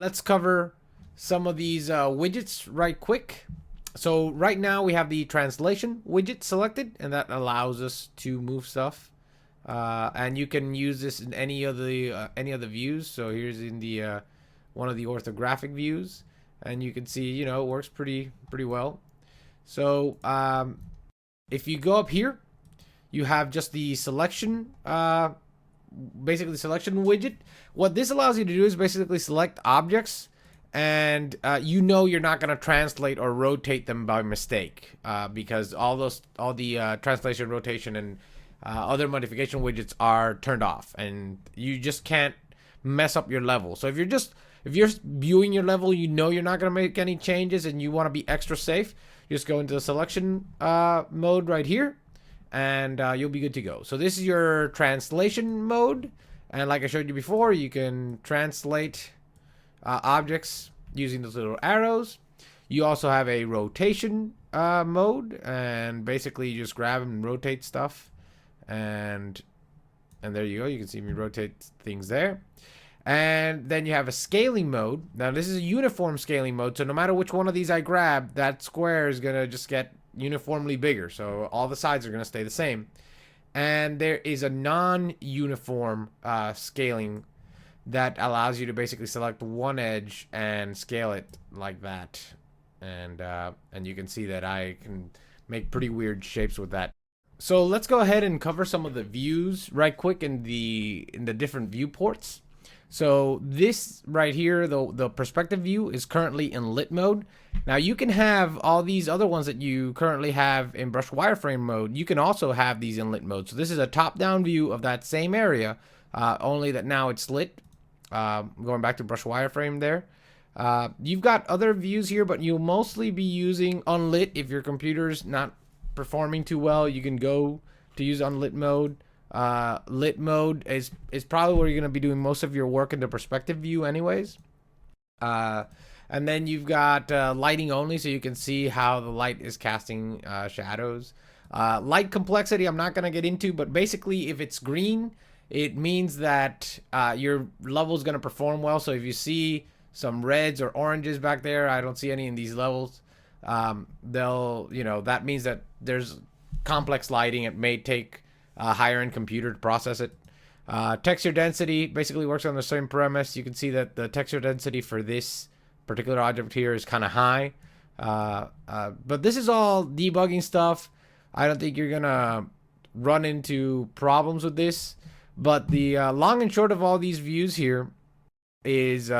Let's cover some of these widgets right quick. So right now we have the translation widget selected, and that allows us to move stuff. And you can use this in any of the views. So here's in the one of the orthographic views, and you can see, you know, it works pretty well. So if you go up here, you have just the selection, basically selection widget. What this allows you to do is basically select objects, and you know you're not going to translate or rotate them by mistake, because all the translation, rotation, and other modification widgets are turned off, and you just can't mess up your level. So if you're viewing your level, you know you're not going to make any changes, and you want to be extra safe, just go into the selection mode right here, and you'll be good to go. So this is your translation mode, and like I showed you before, you can translate objects using those little arrows. You also have a rotation mode, and basically you just grab and rotate stuff, and there you go. You can see me rotate things there. And then you have a scaling mode. Now this is a uniform scaling mode, so no matter which one of these I grab, that square is gonna just get uniformly bigger, so all the sides are gonna stay the same. And there is a non-uniform scaling that allows you to basically select one edge and scale it like that, and you can see that I can make pretty weird shapes with that. So let's go ahead and cover some of the views right quick in the different viewports. So this right here, the perspective view, is currently in lit mode. Now you can have all these other ones that you currently have in brush wireframe mode. You can also have these in lit mode. So this is a top-down view of that same area, only that now it's lit. Going back to brush wireframe there. You've got other views here, but you'll mostly be using unlit. If your computer's not performing too well, you can go to use unlit mode. Lit mode is probably where you're going to be doing most of your work in the perspective view anyways. And then you've got lighting only, so you can see how the light is casting shadows. Light complexity I'm not going to get into, but basically if it's green, it means that your level is going to perform well. So if you see some reds or oranges back there, I don't see any in these levels, that means that there's complex lighting. It may take a higher end computer to process it. Texture density basically works on the same premise. You can see that the texture density for this particular object here is kind of high. But this is all debugging stuff. I don't think you're going to run into problems with this. But the long and short of all these views here is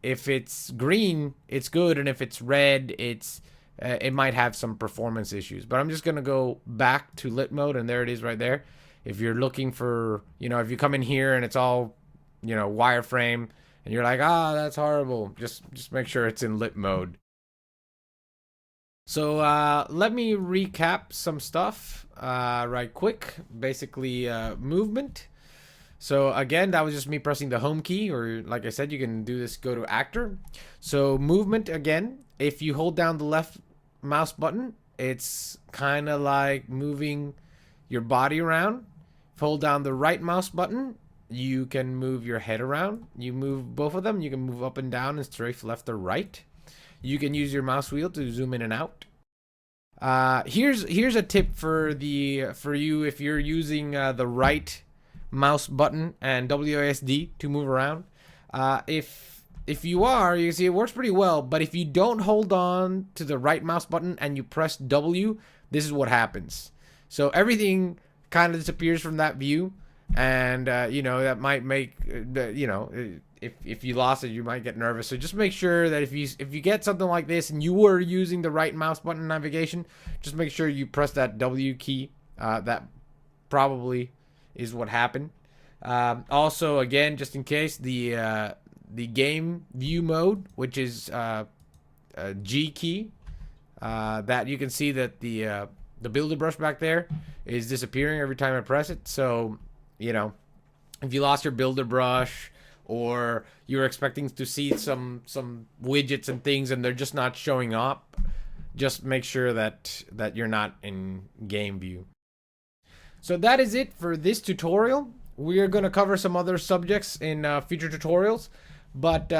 if it's green, it's good, and if it's red, it might have some performance issues. But I'm just going to go back to lit mode, and there it is right there. If you're looking for, if you come in here and it's all, wireframe, and you're like, that's horrible, just make sure it's in lit mode. So let me recap some stuff right quick. Basically, movement. So again, that was just me pressing the home key, or like I said, you can do this, go to actor. So movement, again, if you hold down the left mouse button, it's kind of like moving your body around. If you hold down the right mouse button, you can move your head around. You move both of them, you can move up and down and strafe left or right. You can use your mouse wheel to zoom in and out. Here's a tip for you if you're using the right mouse button and WASD to move around. If you are, you can see it works pretty well, but if you don't hold on to the right mouse button and you press W, this is what happens. So everything kind of disappears from that view, and that might make if you lost it, you might get nervous. So just make sure that if you get something like this and you were using the right mouse button navigation, just make sure you press that W key. That probably is what happened. Also, again, just in case, the game view mode, which is a G key, that you can see that the builder brush back there is disappearing every time I press it. So if you lost your builder brush, or you're expecting to see some widgets and things and they're just not showing up, just make sure that you're not in game view. So that is it for this tutorial. We are going to cover some other subjects in future tutorials, But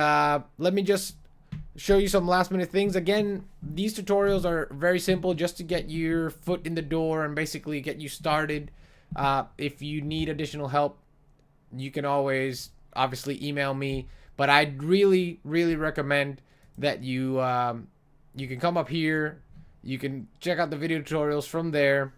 let me just show you some last minute things. Again, these tutorials are very simple, just to get your foot in the door and basically get you started. If you need additional help, you can always obviously email me, but I'd really recommend that you can come up here, you can check out the video tutorials from there.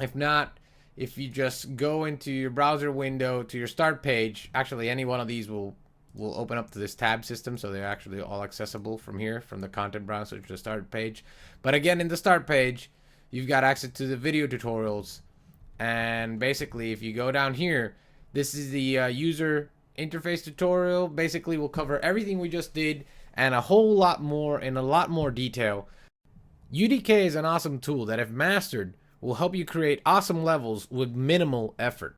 If not, if you just go into your browser window to your start page, actually any one of these will open up to this tab system, so they're actually all accessible from here, from the content browser to the start page. But again, in the start page, you've got access to the video tutorials, and basically if you go down here, this is the user interface tutorial. Basically we'll cover everything we just did and a whole lot more in a lot more detail. UDK is an awesome tool that, if mastered, will help you create awesome levels with minimal effort.